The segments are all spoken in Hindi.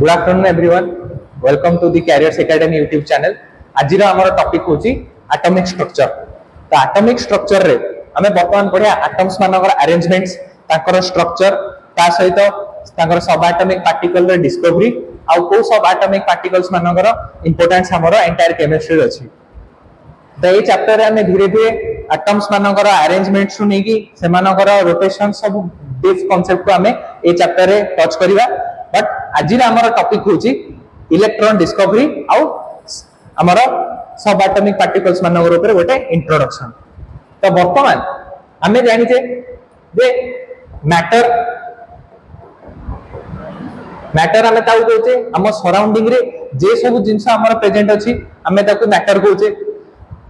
Good afternoon everyone. Welcome to the Careers Academy YouTube channel. आज आमर टॉपिक होची एटॉमिक स्ट्रक्चर. तो एटॉमिक स्ट्रक्चर रे हमें वर्तमान पढ़िया एटम्स मानकर अरेंजमेंट्स ताकर स्ट्रक्चर ता सहित ताकर सब एटॉमिक पार्टिकल रे डिस्कवरी आउ को सब एटॉमिक पार्टिकल्स मानकर इंपोर्टेंस हमर एंटायर केमिस्ट्री अछि. तो ये चैप्टर रे हमें धीरे धीरे एटम्स मानकर अरेंजमेंट सुनी की से मानकर रोटेशन सब दिस कांसेप्ट को हमें ये चैप्टर रे टच करिवा. बट आज आमर टॉपिक होची इलेक्ट्रॉन डिस्कवरी आउ आमर सब एटॉमिक पार्टिकल्स मानकर ऊपर गोटे इंट्रोडक्शन. तो वर्तमान हमें जानिचे जे मैटर मैटर हमें ताऊ कहचे हम सराउंडिंग रे जे सब जिंस हमर प्रेजेंट अछि हमें ताको मैटर कहचे.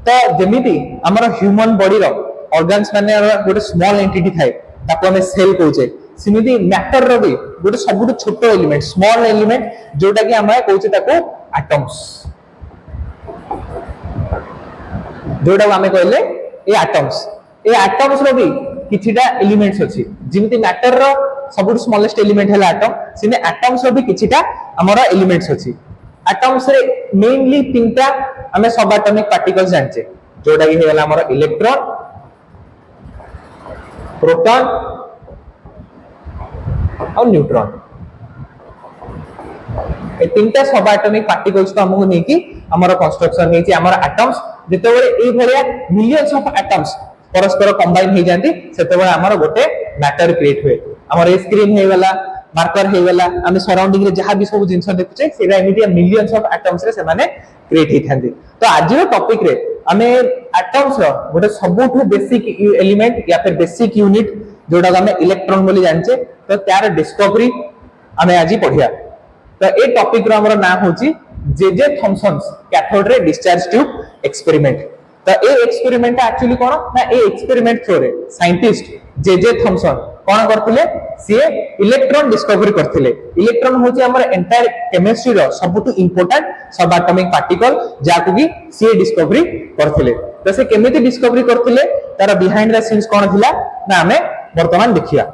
तो जेमिति हमर ह्यूमन बॉडी रो ऑर्गन्स माने गोटे स्मॉल एंटिटी थाए ताको हमें सेल कहचे. सिमिति मैटर रो भी गोटे सबुठ छोट एलिमेंट स्मॉल एलिमेंट जोटा कि हमें कहचे ताको एटम्स जोटा हमें कहले ए एटम्स रो भी किछिटा एलिमेंट्स अछि. जिमिति मैटर रो सबुठ स्मॉलेस्ट एलिमेंट हैला एटम सिने एटम्स रो भी किछिटा हमर एलिमेंट्स अछि. एटम्स रे मेनली तीनटा हमें सब एटॉमिक पार्टिकल्स जानचे जोटा कि हेला हमर इलेक्ट्रॉन प्रोटॉन और न्यूट्रॉन. ए तीनटा सब एटॉमिक पार्टिकल्स को हमको नेकी हमर कंस्ट्रक्शन हेची हमर एटम्स जेते बेले ए भलिया मिलियंस ऑफ एटम्स परस्पर कंबाइन हे जानती सेते बेले हमर गोटे मैटर क्रिएट हुए. हमर स्क्रीन हे वाला मार्कर हे वाला हम सराउंडिंग रे जहां भी सब जिंस देखुचे सेरा एमिडिया मिलियंस ऑफ एटम्स रे से माने क्रिएट हे थांती. तो आज रो टॉपिक रे हमें एटम्स रो गोटे सबुठ बेसिक एलिमेंट या फिर बेसिक यूनिट जोटा हमें इलेक्ट्रॉन बोली जानचे तो त्यार डिस्कवरी हमें आज पढ़िया. तो ए टॉपिक रो हमर नाम होची J Thomson's cathode ray discharge tube experiment. तो ए एक्सपेरिमेंट एक्चुअली कोन ना ए एक्सपेरिमेंट थ्रू रे साइंटिस्ट जे थॉमसन कोन करथिले से इलेक्ट्रॉन डिस्कवरी करथिले. इलेक्ट्रॉन होची हमर एंटायर केमिस्ट्री रो सबुठ इंपोर्टेंट सब एटॉमिक पार्टिकल जाकु भी से डिस्कवरी करथिले. तो से केमिति डिस्कवरी करथिले तार बिहाइंड द सीन्स कोन थिला ना हमें वर्तमान देखिया.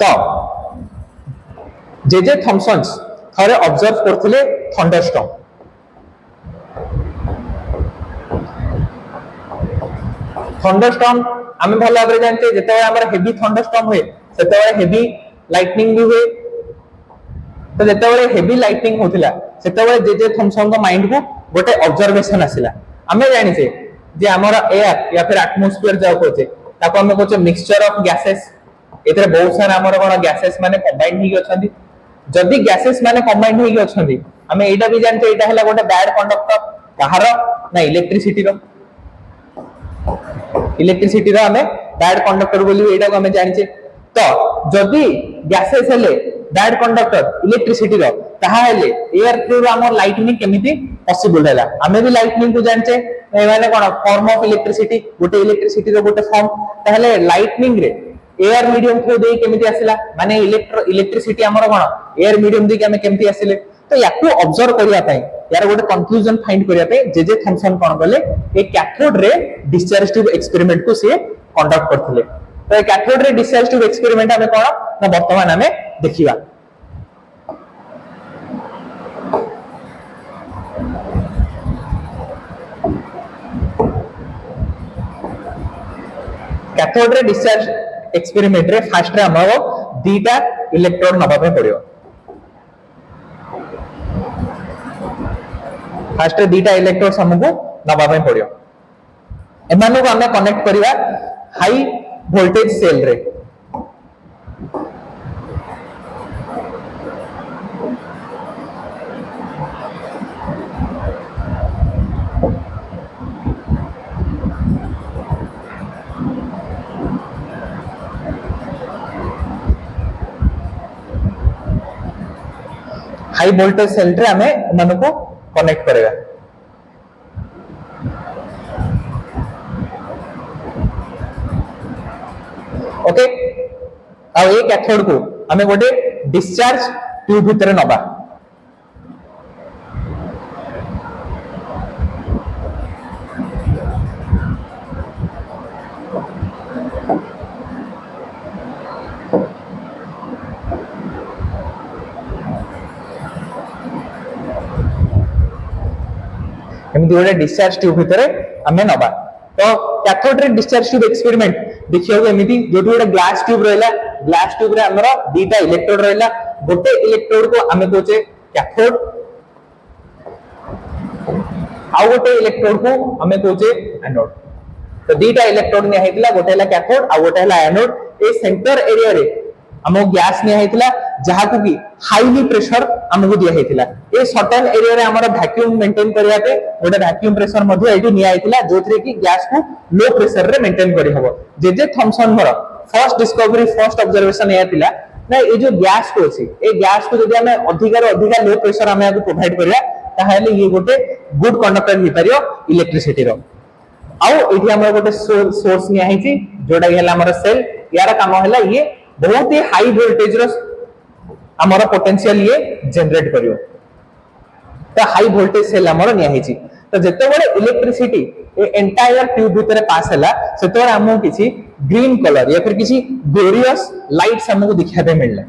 तो जे थॉमसन्स थरे ऑब्जर्व करथिले थंडरस्टॉर्म. थंडरस्टॉर्म हमें भल भाबरे जानते जेते हमर हेवी थंडरस्टॉर्म हुए सेते हेवी लाइटनिंग भी हुए. तो जेते हेवी लाइटनिंग होतिला सेते जे थॉमसन को माइंड को गोटे ऑब्जर्वेशन आसिला. हमें जानिसे जे हमर एयर या फिर एटमॉस्फेयर जाउ कहते ताको हमें कहते मिक्सचर ऑफ गैसेस. एतरे बहुत सारा हमर कोन गैसेस माने कंबाइंड ही अछंती. जदि गैसेस माने कंबाइंड ही अछंती हमें एटा भी जानते एटा हैला गोटे बैड कंडक्टर कहार ना इलेक्ट्रिसिटी रो हमें बैड कंडक्टर बोली एटा को हमें जानिचे. तो जदि गैसेस हेले बैड कंडक्टर इलेक्ट्रिसिटी रो ताहा हेले एयर थ्रू हमर लाइटनिंग केमिति पॉसिबल हैला. हमें भी लाइटनिंग को जानचे माने कोन फॉर्म ऑफ इलेक्ट्रिसिटी गोटे इलेक्ट्रिसिटी रो गोटे फॉर्म ताहले लाइटनिंग रे एयर मीडियम थ्रू दे केमिति आसिला माने इलेक्ट्रिसिटी हमर कोन एयर मीडियम दे के हमें केमिति आसिले. तो याकू ऑब्जर्व करिया पई यार गोटे कंक्लूजन फाइंड करिया पई जे थॉमसन कोन गले ए cathode ray discharge tube experiment को से कंडक्ट करथिले. तो ए cathode ray discharge tube experiment हमें कोन ना वर्तमान हमें देखिबा. कैथोड रे डिस्चार्ज एक्सपेरिमेंट रे फास्ट रे हमरो दीटा इलेक्ट्रोड नबा पे पड़ियो. फास्ट रे दीटा इलेक्ट्रोड हमको नबा पे पड़ियो. एमानो को हमें कनेक्ट करिवा हाई वोल्टेज सेल रे. हाई वोल्टेज सेल रे हमें मन को कनेक्ट करेगा. ओके आ ए कैथोड को हमें गोटे डिस्चार्ज ट्यूब भितर नबा एमती गोटे डिस्चार्ज ट्यूब भितर आम नवा तो cathode ray discharge tube experiment देखिए एमती जो गोटे ग्लास ट्यूब रहा ग्लास ट्यूब रे हमर दीटा इलेक्ट्रोड रहा गोटे इलेक्ट्रोड को आम कहे कैथोड आउ गोटे इलेक्ट्रोड को आम कहे एनोड तो दीटा इलेक्ट्रोड निया गोटे है कैथोड आउ गोटे है एनोड ए सेंटर एरिया रे हमको गैस निया जहाँ को कि हाईली प्रेशर हमको दिया ए सर्टेन एरिया रे हमर वैक्यूम मेंटेन करिया पे गोटे वैक्यूम प्रेशर मध्ये एठी निया जोथरे कि गैस को लो प्रेशर रे मेंटेन करि हबो जे थॉमसन मर फर्स्ट डिस्कवरी फर्स्ट ऑब्जर्वेशन या थिला ना ए जो गैस को अछि ए गैस को जदि हमें अधिकार अधिका लो प्रेशर हमें आगु प्रोवाइड करिया ताहाले ये गोटे गुड कंडक्टर हि परियो इलेक्ट्रिसिटी रो आउ एठी हमर गोटे सोर्स निया हिची जोडा गेला हमर सेल यार काम होला ये बहुत ही हाई वोल्टेज रो हमर पोटेंशियल ये जनरेट करियो तो हाई वोल्टेज सेल हमर निया हिची तो जते बडे इलेक्ट्रिसिटी ए एंटायर ट्यूब भीतर पास हला सेते हमहु किछि ग्रीन कलर या फिर किछि ग्लोरियस लाइट्स हमहु देखिया पे मिलला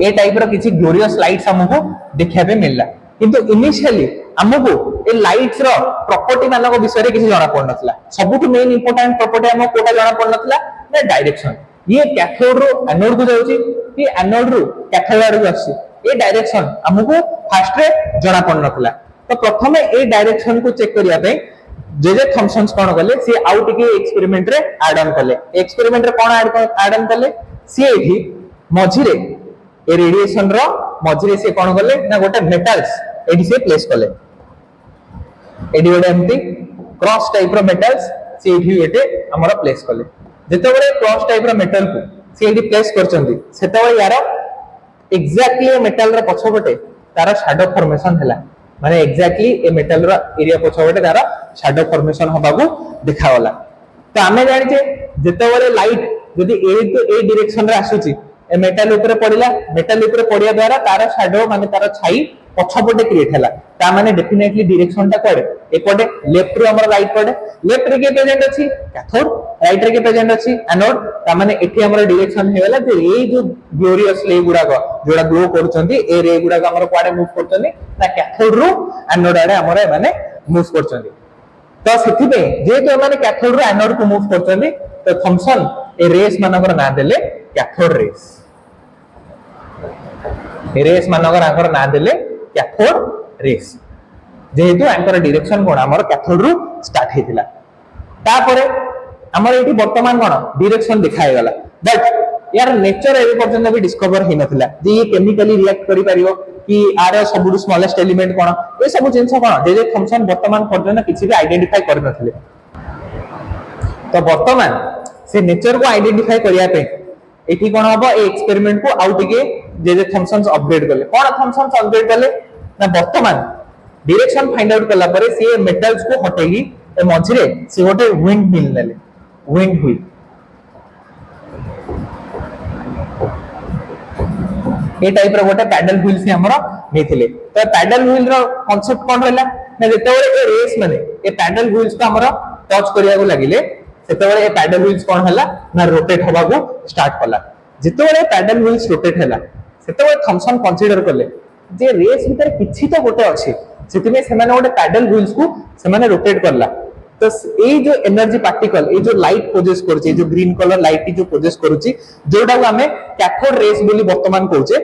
ए टाइप रो किछि ग्लोरियस लाइट्स हमहु देखिया पे मिलला किंतु इनिशियली हमको ए लाइट्स रो प्रॉपर्टी मानको विषय रे किछि जाना पड़नथला सबुठ मेन इंपोर्टेंट प्रॉपर्टी हमको कोटा जाना पड़नथला ना डायरेक्शन ये कैथोड रो एनोड को जाउची कि एनोड रो कैथोड रो आसी ए डायरेक्शन हमको फास्ट रे जाना पड़नथला तो प्रथमे ए डायरेक्शन को चेक करिया पे जे थॉमसन्स कोन कले से आउ टिके एक्सपेरिमेंट रे ऐड ऑन कले एक्सपेरिमेंट रे कोन ऐड ऑन कले से एठी मझिरे ए रेडिएशन रो मझिरे से कोन कले ना गोटे मेटल्स एडी से प्लेस कले एडी गोटे एमती क्रॉस टाइप रो मेटल्स से एडी एटे हमर प्लेस कले जते बडे क्रॉस टाइप रो मेटल को से एडी प्लेस करचंदी सेते बडे यार एग्जैक्टली मेटल रो पछपटे तार शैडो फॉर्मेशन हला माने एग्जैक्टली ए मेटल रो एरिया पछपटे तार शैडो फॉर्मेशन हबागु देखावला तो आमे जानि जे जते बडे लाइट जदी ए डायरेक्शन रे आसुची ए मेटल ऊपर पड़िला मेटल ऊपर पड़िया द्वारा तार शैडो माने तार छाई पछपटे क्रिएट हला ता माने डेफिनेटली डायरेक्शन ता कोडे एपटे लेफ्ट रो हमर राइट पड़े लेफ्ट रे के प्रेजेंट अछि कैथोड राइट रे के प्रेजेंट अछि एनोड ता माने एठी हमर डायरेक्शन हेला जे ए जो ग्लोरियस रे गुडा को जोडा ग्लो करचंदी ए रे गुडा हमर कोडे मूव करचंदी ना कैथोड रो एनोड आडे हमर माने मूव करचंदी तो सेथि पे जे तो माने कैथोड रो एनोड को मूव करचंदी तो थॉमसन ए रेस मानकर ना देले कैथोड रेस रेस मानकर आंकर ना देले कैथोड रेस जेहेतु आंकर डायरेक्शन कोन हमर कैथोड रु स्टार्ट हेतिला तापरे हमर एठी वर्तमान कोन डायरेक्शन दिखाई गला बट यार नेचर ए पर्यंत भी डिस्कवर हे नथिला जे ये केमिकली रिएक्ट करि परियो कि आर सबुड स्मॉलेस्ट एलिमेंट कोन ए सब जिंस कोन जे थॉमसन वर्तमान पर्यंत किछि भी आइडेंटिफाई कर नथिले तो वर्तमान से नेचर को आइडेंटिफाई करिया पे एठी कोन हबो ए एक्सपेरिमेंट को आउट टिके जे थॉमसन्स अपग्रेड करले कोन थॉमसन्स अपग्रेड करले ना वर्तमान डायरेक्शन फाइंड आउट करला परे से मेटल्स को हटेगी ए मझिरे से गोटे विंड मिल नेले विंड व्हील ए टाइप रो गोटे पैडल व्हील से हमरो नेथिले तो पैडल व्हील रो कांसेप्ट कोन रहला ना जेते ए रेस माने ए पैडल व्हील्स को हमरो टच करिया को लागिले सेते ए पैडल व्हील्स कोन हला ना रोटेट होबा को स्टार्ट कला जेते पैडल व्हील्स रोटेट हला सेते थॉमसन कंसीडर करले जे रेस भीतर किछि तो गोटे अछि सेति में सेमाने गोटे पैडल व्हील्स को सेमाने रोटेट करला तो ए जो एनर्जी पार्टिकल ए जो लाइट प्रोड्यूस करछि जो ग्रीन कलर लाइट जो प्रोड्यूस करछि जोडा को हमें कैथोड रेस बोली वर्तमान कहूचे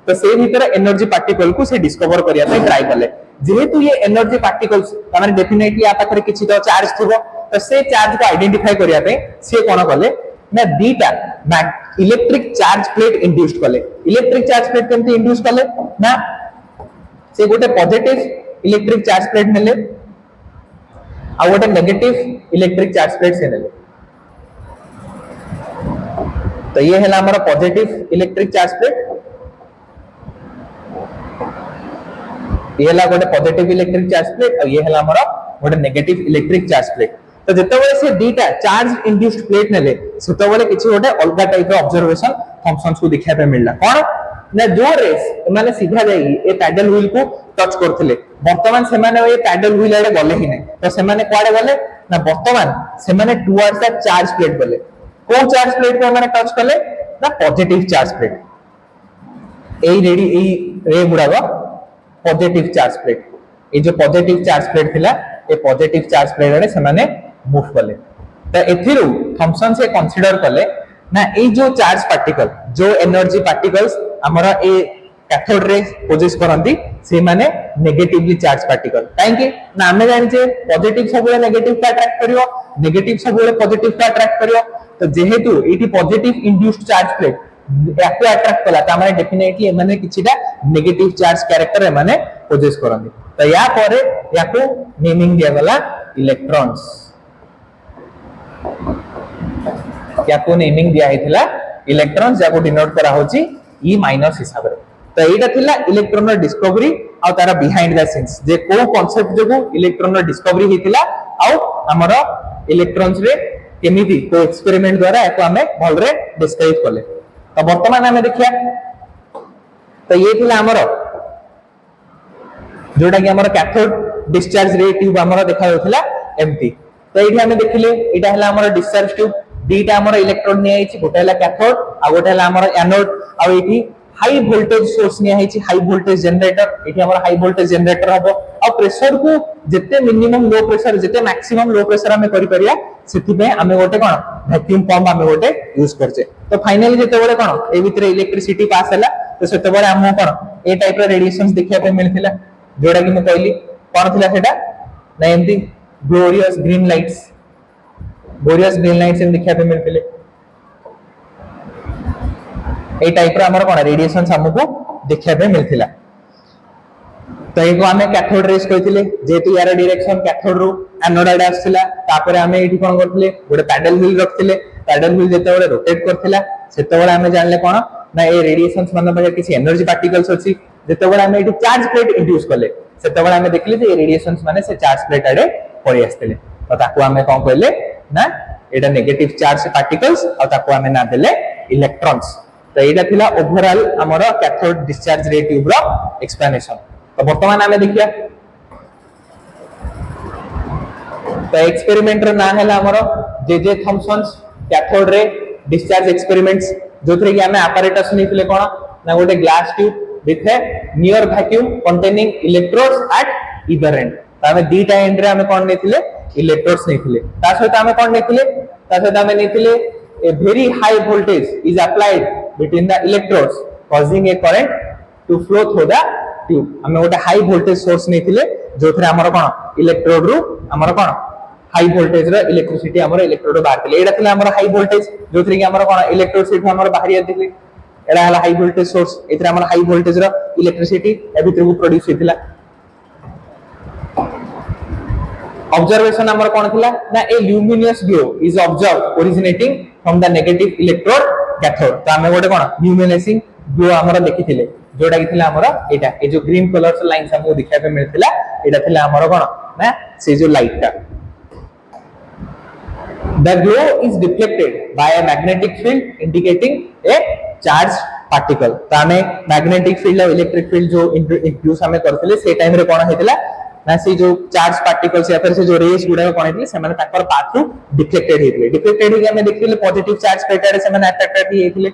तो से भीतर एनर्जी पार्टिकल को से डिस्कवर करिया पे ट्राई करले जेहेतु ये एनर्जी पार्टिकल्स माने डेफिनेटली आ पाखरे किछि तो चार्ज थिबो तो से चार्ज को आइडेंटिफाई करिया पे से कोन करले ना दीटा इलेक्ट्रिक चार्ज प्लेट इंड्यूस्ड कले इलेक्ट्रिक चार्ज प्लेट केमती इंड्यूस कले ना से गोटे पॉजिटिव इलेक्ट्रिक चार्ज प्लेट नेले आ गोटे नेगेटिव इलेक्ट्रिक चार्ज प्लेट से नेले तो ये है हमारा पॉजिटिव इलेक्ट्रिक चार्ज प्लेट ये है गोटे पॉजिटिव इलेक्ट्रिक चार्ज प्लेट और ये है हमारा गोटे नेगेटिव इलेक्ट्रिक चार्ज प्लेट तो जेतेबेले से दीटा चार्ज इंड्यूस्ड प्लेट नेले सेतेबेले किछि गोटे अलगा टाइप रो ऑब्जर्वेशन थॉमसन्स को देखिया पे मिलला कोन ना जो रेस माने सीधा जाई ए पैडल व्हील को टच करथिले वर्तमान से माने ए पैडल व्हील आडे गले ही नै तो से माने कोआडे गले ना वर्तमान से माने टुवर्ड्स द चार्ज प्लेट गले को चार्ज प्लेट को माने टच करले ना पॉजिटिव चार्ज प्लेट এই रे गुड़ाक पॉजिटिव चार्ज प्लेट ये जो पॉजिटिव चार्ज प्लेट थिला ए पॉजिटिव चार्ज प्लेट रे से माने मूव कले तो एथिरु थॉमसन से कंसीडर कले ना ए जो चार्ज पार्टिकल जो एनर्जी पार्टिकल्स हमरा ए कैथोड रे पोजेस करंती से माने नेगेटिवली चार्ज पार्टिकल काहे कि ना हमें जानि जे पॉजिटिव सब नेगेटिव का अट्रैक्ट करियो नेगेटिव सब पॉजिटिव का अट्रैक्ट करियो तो जेहेतु eighty positive induced charge plate याको अट्रैक्ट कला त माने डेफिनेटली ए माने किछिटा नेगेटिव चार्ज कैरेक्टर ए माने पोजेस करंती तो या परे याको नेमिंग दिया गला इलेक्ट्रॉन्स याको नेमिंग दिया हेतिला इलेक्ट्रॉन्स याको डिनोट करा होची ई माइनस हिसाब रे तो एटा थिला इलेक्ट्रॉन रो डिस्कवरी आ तारा बिहाइंड द सीन्स जे को कांसेप्ट जगो इलेक्ट्रॉन रो डिस्कवरी हेतिला आ हमरो इलेक्ट्रॉन्स रे केमिति को एक्सपेरिमेंट द्वारा याको हमें भल रे डिस्क्राइब करले तो वर्तमान हमें देखिया तो ये थिला हमरो जोटा कि हमरो कैथोड डिस्चार्ज रे ट्यूब हमरो देखा होथिला एमटी तो एठी हमें देखिले एटा हला हमरो डिस्चार्ज ट्यूब दीटा हमरो इलेक्ट्रोड ने आइछि गोटे हला कैथोड आ गोटे हला हमरो एनोड आ एठी हाई वोल्टेज सोर्स ने आइछि हाई वोल्टेज जनरेटर एठी हमरो हाई वोल्टेज जनरेटर हबो आ प्रेशर को जते मिनिमम लो प्रेशर जते मैक्सिमम लो प्रेशर हमें करि परिया सेति पे हमें गोटे कोन वैक्यूम पंप हमें गोटे यूज करछे तो फाइनली जते बेले कोन ए भीतर इलेक्ट्रिसिटी पास हला तो सेते बेले हम कोन ए टाइप रे रेडिएशंस देखिया पे मिलथिला जोड़ा कि मैं कहली कोन थिला सेटा ना एमती ग्लोरियस ग्रीन लाइट्स इन देखिया पे मिलथिले ए टाइप रे हमर कोन रेडिएशंस हमको देखिया पे मिलथिला तो एको हमें कैथोड रेस कहथिले जेतु यार डायरेक्शन कैथोड रो एनोड आडे आछिला तापर हमें एठी कोन करथिले गोटे पैडल व्हील रखथिले पैडल व्हील जेते बेले रोटेट करथिला सेते बेले हमें जानले कोन ना ए रेडिएशंस माने बजे किछि एनर्जी पार्टिकल्स अछि जेते बेले हमें एठी चार्ज प्लेट इंड्यूस करले सेते बेले हमें देखले जे रेडिएशंस माने से चार्ज प्लेट आडे पड़ी आस्थिले तो ताको हमें कोन कहले ना एटा नेगेटिव चार्ज पार्टिकल्स आ ताको हमें ना देले इलेक्ट्रॉन्स तो एटा थिला ओवरऑल हमरो कैथोड डिस्चार्ज रे ट्यूब रो एक्सप्लेनेशन तो वर्तमान हमें देखिया तो एक्सपेरिमेंट रे ना हैला हमरो J Thomson's cathode ray discharge experiments जोथरे कि हमें apparatus नेथिले कोन ना गोटे glass tube with a near vacuum containing electrodes at either end तो हमें दीटा एंड रे हमें कोन नेथिले इलेक्ट्रोड्स नेथिले ता सहित हमें कोन नेथिले ता सहित हमें नेथिले a very high voltage is applied between the electrodes causing a current to flow through the tube हमें गोटे हाई वोल्टेज सोर्स नेथिले जोथरे हमर कोन इलेक्ट्रोड रु हमर कोन हाई वोल्टेज रो इलेक्ट्रिसिटी हमर इलेक्ट्रोड बाहर थिले एडा थिले हमर हाई वोल्टेज जोथरे कि हमर कोन इलेक्ट्रोड से हमर बाहर आथिले एडा हला हाई वोल्टेज सोर्स एथरे हमर हाई वोल्टेज रो इलेक्ट्रिसिटी ए भीतर को प्रोड्यूस हेतिला ऑब्जर्वेशन हमर कोन थिला ना a luminous glow is observed originating from the negative electrode cathode तो हमें गोटे कोन ल्यूमिनेसिंग ग्लो हमर देखिथिले जोटा कि थिला हमर एटा ए जो ग्रीन कलर से लाइंस हमको दिखाय पे मिलथिला एटा थिला हमर कोन ना से जो लाइट ता the glow is deflected by a magnetic field indicating a charged particle तो हमें magnetic field और electric field जो इंड्यूस हमें करथिले से टाइम रे कोन हेतिला ना से जो चार्ज पार्टिकल्स या फिर से जो रेस गुडा कोन हेतिले से माने ताकर पाथ थ्रू डिफ्लेक्टेड हेतिले हमें देखिले पॉजिटिव चार्ज पेटारे से माने attracted हेतिले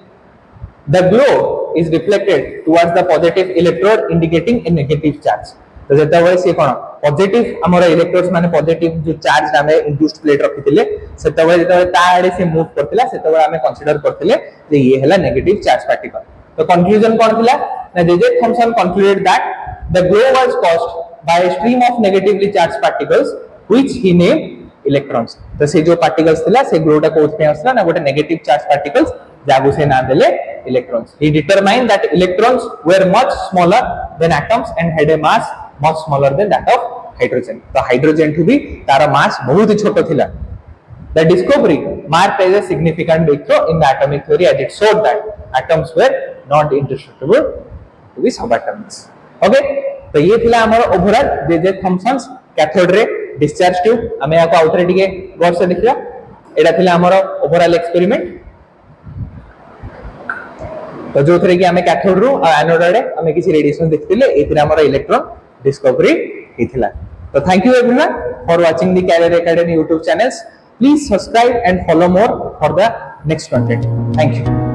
the glow is reflected towards the positive electrode indicating a negative charge तो जेता way से कोन पॉजिटिव हमर इलेक्ट्रोड्स माने पॉजिटिव जो चार्ज हमें इंड्यूस्ड प्लेट रखिथिले सेता way जेता ता आडे से मूव करथिला सेता way हमें कंसीडर करथिले जे ये हला नेगेटिव चार्ज पार्टिकल तो कंक्लूजन कोन थिला ना J Thomson concluded that the glow was caused by a stream of negatively charged particles which he named electrons तो से जो पार्टिकल्स थिला से ग्लोटा कोथ पे आसला ना गोटे नेगेटिव चार्ज पार्टिकल्स जागु से ना देले electrons he determined that electrons were much smaller than atoms and had a mass much smaller than that of hydrogen तो हाइड्रोजन टू भी तारा मास बहुत ही छोटा थिला the discovery marked as a significant breakthrough in the atomic theory as it showed that atoms were not indestructible to be subatoms okay तो ये थिला हमर ओवरऑल जे Thomson's cathode ray discharge tube हमें याको आउटरे टिके गौर से देखिया एडा थिला हमर ओवरऑल एक्सपेरिमेंट तो जो थरे कि हमें कैथोड रो एनोड रे हमें किसी रेडिएशन देखथिले एथिरा हमर इलेक्ट्रॉन डिस्कवरी हेथिला तो thank you everyone for watching the career academy YouTube channels please subscribe and follow more for the next content thank you